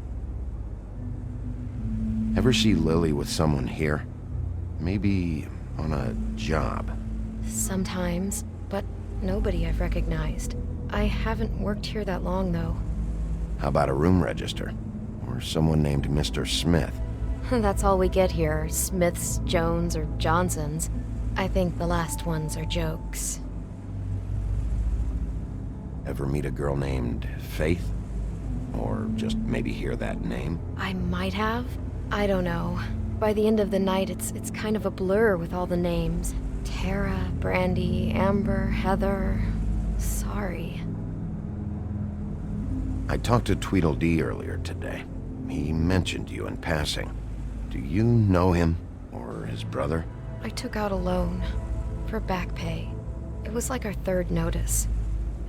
Ever see Lily with someone here? Maybe on a job? Sometimes, but nobody I've recognized. I haven't worked here that long, though. How about a room register? Or someone named Mr. Smith? That's all we get here, Smiths, Jones, or Johnsons. I think the last ones are jokes. Ever meet a girl named Faith? Or just maybe hear that name? I might have. I don't know. By the end of the night, it's kind of a blur with all the names. Tara, Brandy, Amber, Heather... Sorry. I talked to Tweedledee earlier today. He mentioned you in passing. Do you know him? Or his brother? I took out a loan. For back pay. It was like our third notice.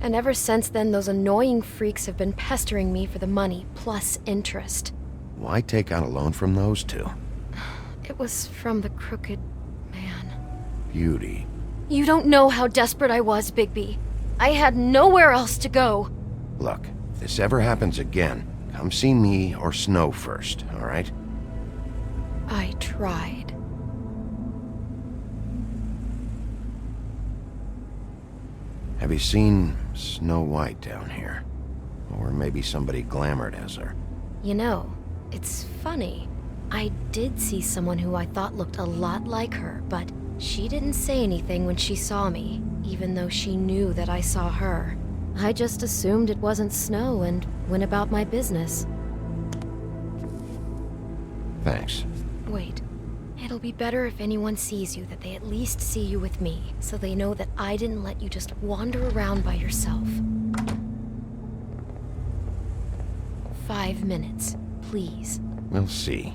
And ever since then, those annoying freaks have been pestering me for the money, plus interest. Why take out a loan from those two? It was from the Crooked Man. Beauty. You don't know how desperate I was, Bigby. I had nowhere else to go. Look, if this ever happens again, come see me or Snow first, all right? I tried. Have you seen Snow White down here? Or maybe somebody glamored as her? You know, it's funny. I did see someone who I thought looked a lot like her, but she didn't say anything when she saw me, even though she knew that I saw her. I just assumed it wasn't Snow and went about my business. Thanks. Wait. It'll be better if anyone sees you that they at least see you with me, so they know that I didn't let you just wander around by yourself. 5 minutes, please. We'll see,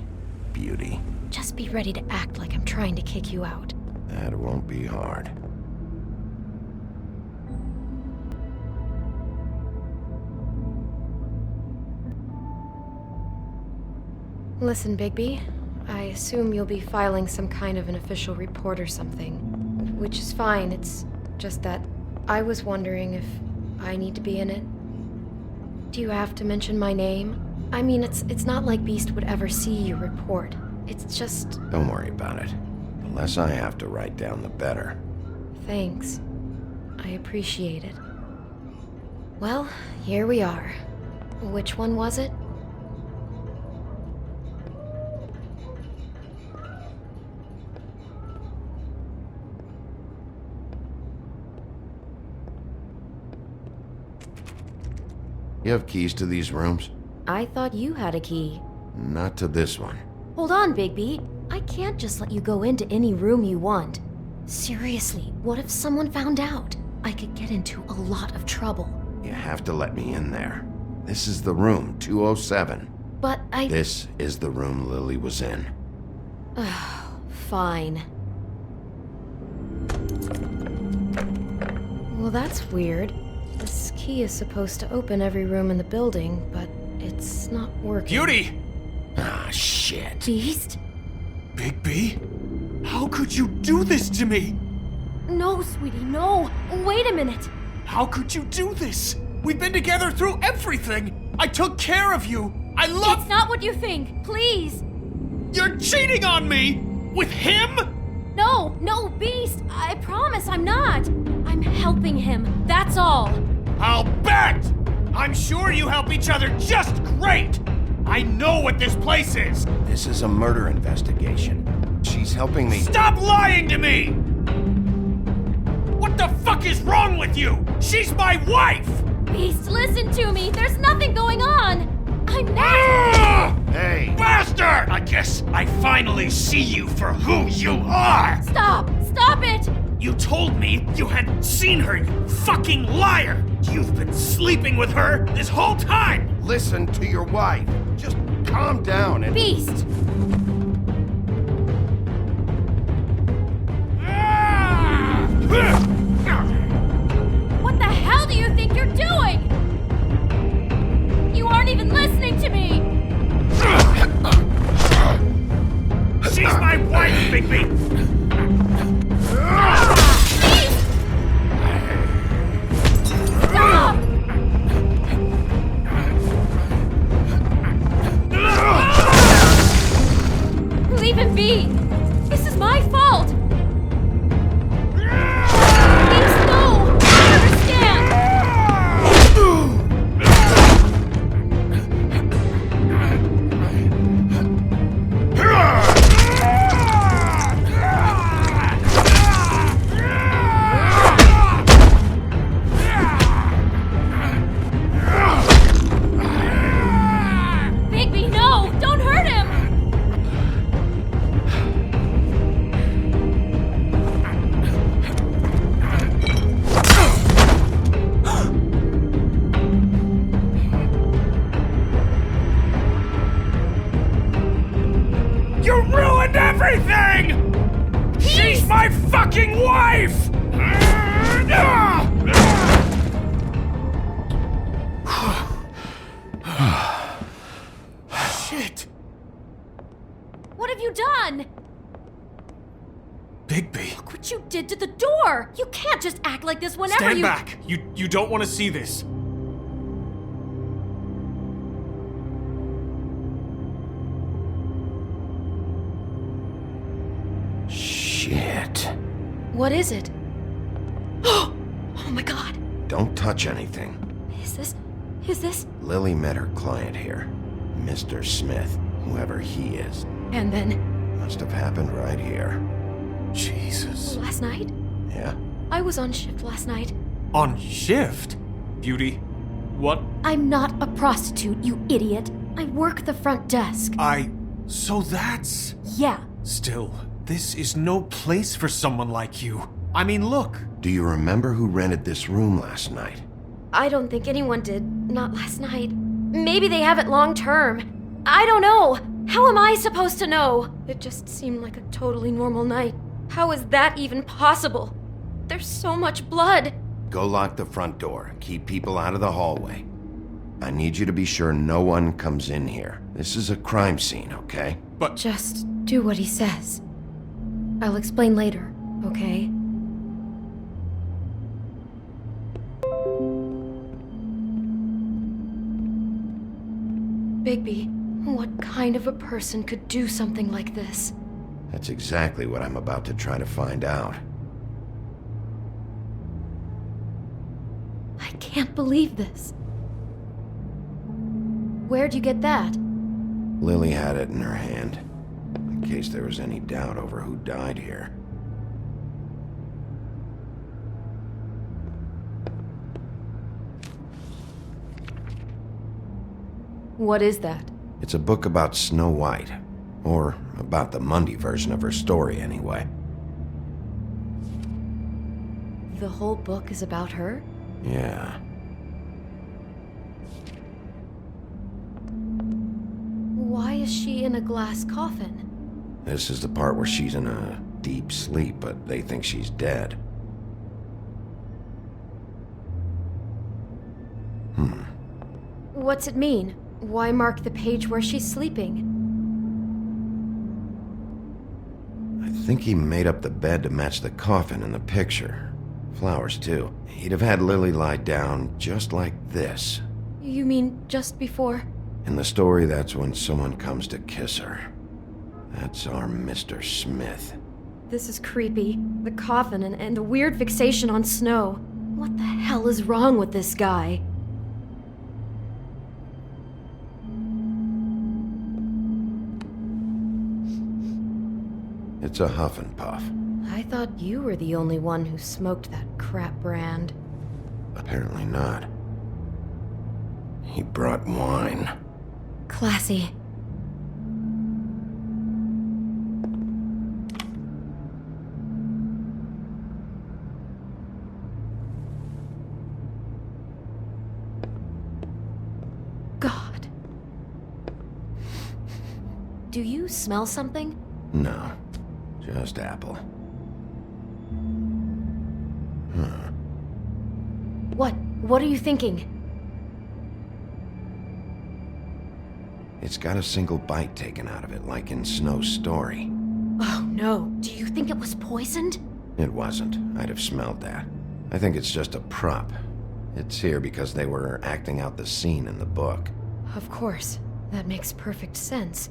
Beauty. Just be ready to act like I'm trying to kick you out. That won't be hard. Listen, Bigby. I assume you'll be filing some kind of an official report or something. Which is fine, it's just that I was wondering if I need to be in it. Do you have to mention my name? I mean, it's not like Beast would ever see your report. It's just... Don't worry about it. The less I have to write down, the better. Thanks. I appreciate it. Well, here we are. Which one was it? You have keys to these rooms? I thought you had a key. Not to this one. Hold on, Bigby. I can't just let you go into any room you want. Seriously, what if someone found out? I could get into a lot of trouble. You have to let me in there. This is the room, 207. But This is the room Lily was in. Fine. Well, that's weird. This key is supposed to open every room in the building, but it's not working. Beauty! Ah, shit. Beast? Bigby? How could you do this to me? No, sweetie, no! Wait a minute! How could you do this? We've been together through everything! I took care of you! I love— It's not what you think! Please! You're cheating on me! With him? No, Beast! I promise I'm not! helping him, that's all. I'll bet! I'm sure you help each other just great! I know what this place is! This is a murder investigation. She's helping me. Stop lying to me! What the fuck is wrong with you? She's my wife! Beast, listen to me. There's nothing going on. I'm not. Hey! Bastard! I guess I finally see you for who you are! Stop! Stop it! You told me you had seen her, you fucking liar! You've been sleeping with her this whole time! Listen to your wife. Just calm down and... Beast! What the hell do you think you're doing? You aren't even listening to me! She's my wife, Bigby! Beast! Stop! Leave him be! This is my fault! Beast, no! I understand! Bigby, no! Don't hurt him! You ruined everything! She's my fucking wife! Shit! What have you done? Bigby. Look what you did to the door! You can't just act like this whenever Stand you- back! You don't want to see this. Shit. What is it? Oh my god! Don't touch anything. Is this? Lily met her client here. Mr. Smith, whoever he is. And then? Must have happened right here. Jesus. Last night? Yeah? I was on shift last night. On shift? Beauty, what? I'm not a prostitute, you idiot. I work the front desk. So that's... Yeah. Still, this is no place for someone like you. I mean, look. Do you remember who rented this room last night? I don't think anyone did. Not last night. Maybe they have it long term. I don't know. How am I supposed to know? It just seemed like a totally normal night. How is that even possible? There's so much blood. Go lock the front door. Keep people out of the hallway. I need you to be sure no one comes in here. This is a crime scene, okay? But... Just do what he says. I'll explain later, okay? Bigby, what kind of a person could do something like this? That's exactly what I'm about to try to find out. I can't believe this. Where'd you get that? Lily had it in her hand, in case there was any doubt over who died here. What is that? It's a book about Snow White. Or about the Mundy version of her story, anyway. The whole book is about her? Yeah. Why is she in a glass coffin? This is the part where she's in a deep sleep, but they think she's dead. What's it mean? Why mark the page where she's sleeping? I think he made up the bed to match the coffin in the picture. Flowers, too. He'd have had Lily lie down just like this. You mean just before? In the story, that's when someone comes to kiss her. That's our Mr. Smith. This is creepy. The coffin and the weird fixation on Snow. What the hell is wrong with this guy? It's a Huff and Puff. I thought you were the only one who smoked that crap brand. Apparently not. He brought wine. Classy. God. Do you smell something? No, just apple. Huh. What are you thinking? It's got a single bite taken out of it, like in Snow's story. Oh no, do you think it was poisoned? It wasn't. I'd have smelled that. I think it's just a prop. It's here because they were acting out the scene in the book. Of course. That makes perfect sense.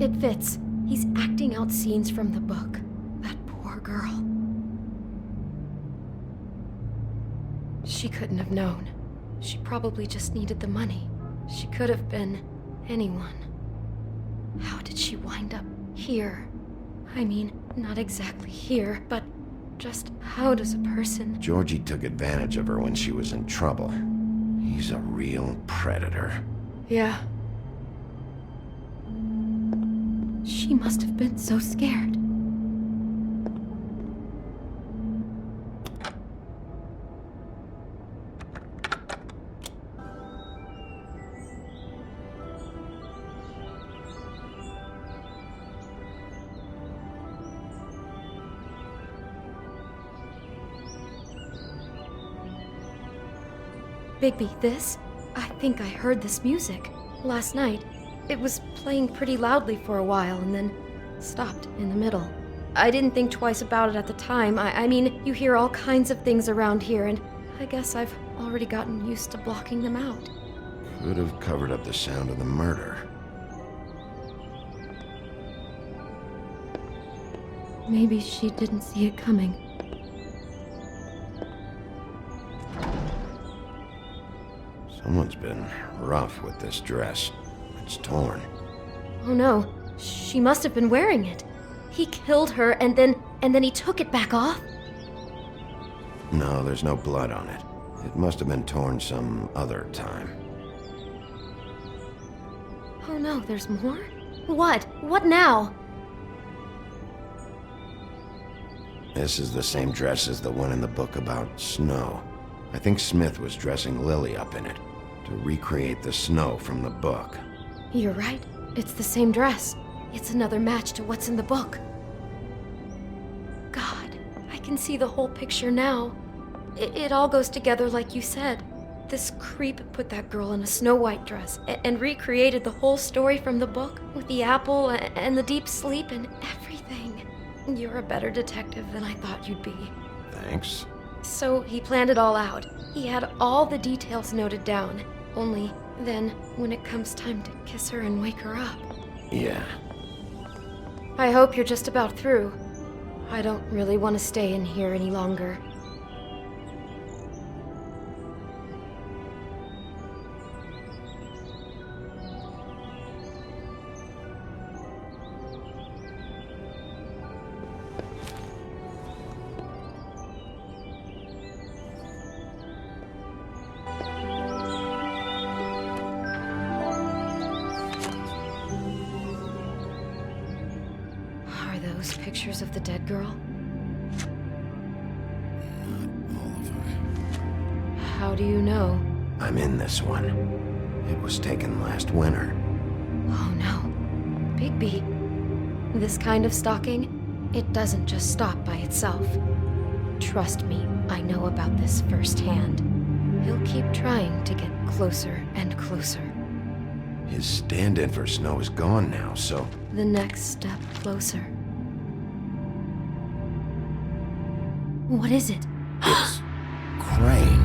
It fits. He's acting out scenes from the book. That poor girl. She couldn't have known. She probably just needed the money. She could have been anyone. How did she wind up here? I mean, not exactly here, but just how does a person... Georgie took advantage of her when she was in trouble. He's a real predator. Yeah. She must have been so scared. Bigby, this? I think I heard this music. Last night. It was playing pretty loudly for a while and then stopped in the middle. I didn't think twice about it at the time. I mean, you hear all kinds of things around here, and I guess I've already gotten used to blocking them out. Could have covered up the sound of the murder. Maybe she didn't see it coming. Someone's been rough with this dress. It's torn. Oh no, she must have been wearing it. He killed her and then he took it back off? No, there's no blood on it. It must have been torn some other time. Oh no, there's more? What? What now? This is the same dress as the one in the book about Snow. I think Smith was dressing Lily up in it to recreate the Snow from the book. You're right. It's the same dress. It's another match to what's in the book. God, I can see the whole picture now. It all goes together like you said. This creep put that girl in a Snow White dress and recreated the whole story from the book with the apple and the deep sleep and everything. You're a better detective than I thought you'd be. Thanks. So he planned it all out. He had all the details noted down. Only then, when it comes time to kiss her and wake her up. Yeah. I hope you're just about through. I don't really want to stay in here any longer. Pictures of the dead girl? Not all of her. How do you know? I'm in this one. It was taken last winter. Oh no. Bigby. This kind of stalking, it doesn't just stop by itself. Trust me, I know about this firsthand. He'll keep trying to get closer and closer. His stand-in for Snow is gone now, so... The next step closer. What is it? It's Crane.